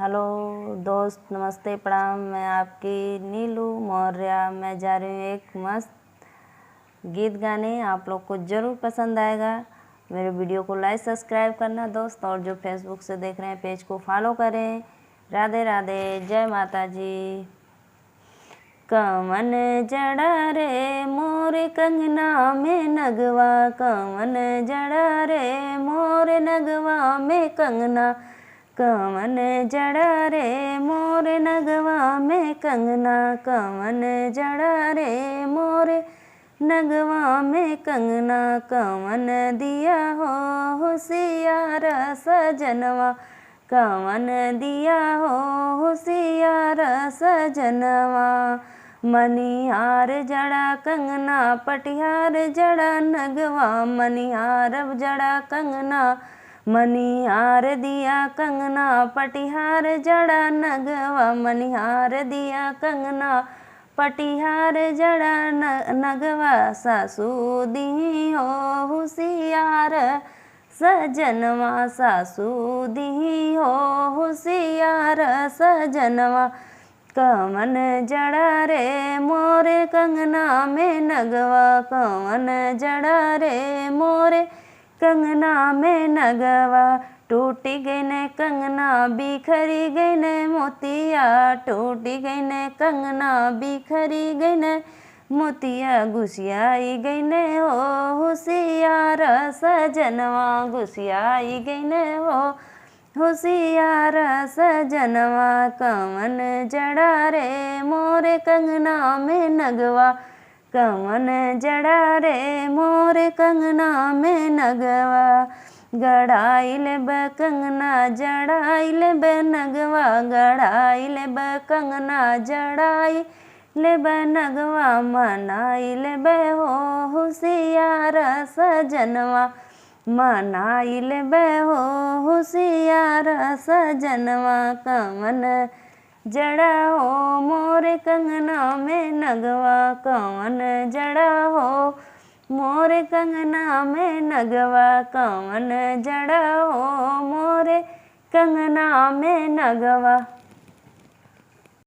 Hello दोस्त, नमस्ते, प्रणाम। मैं आपकी नीलू मौर्य। मैं जा रही हूँ एक मस्त गीत गाने। आप लोग को ज़रूर पसंद आएगा। मेरे वीडियो को लाइक सब्सक्राइब करना दोस्त, और जो फेसबुक से देख रहे हैं पेज को फॉलो करें। राधे राधे, जय माता जी। कमन जड़ा रे मोरे कंगना में नगवा, कमन जड़ा रे मोरे नगवा में कंगना, कमन जड़ा रे मोरे नगवा में कंगना, कमन जड़ा रे मोरे नगवा में कंगना, कमन दिया हो होशियार सजनवा, कमन दिया हो होशियार सजनवा। मनिहार जड़ा कंगना पटिहार जड़ा नगवा, मनिहार जड़ा कंगना, मनिहार दिया कंगना पटिहार जड़ा नगवा, मनिहार दिया कंगना पटिहार जड़ा नगवा। सासू दी हो होशियार सजनवा, सासू दी हो होशियार सजनवा। कमन जड़ा रे मोरे कंगना में नगवा, कमन जड़ा रे मोरे कंगना में नगवा। टूटी गई ने कंगना बिखरी गई ने मोतिया, टूटी गई ने कंगना बिखरी गई ने मोतिया, गुसियाई गई ने हो होशियार सजनवा, गुसियाई गई ने हो होशियार सजनवा। कमन जड़ा रे मोरे कंगना में नगवा, कमन जड़ा रे मोरे कंगना में नगवा। गड़ाइल ब कंगना जड़ाइल ब नगवा, गड़ाइल ब कंगना जड़ाइल ब नगवा, मनाइल ब हो होशियार सजनवा, मनाइल ब हो होशियार सजनवा। कमन जड़ा हो मोरे कंगना में नगवा, कमन जड़ा हो मोरे कंगना में नगवा, कमन जड़ा हो मोरे कंगना में नगवा।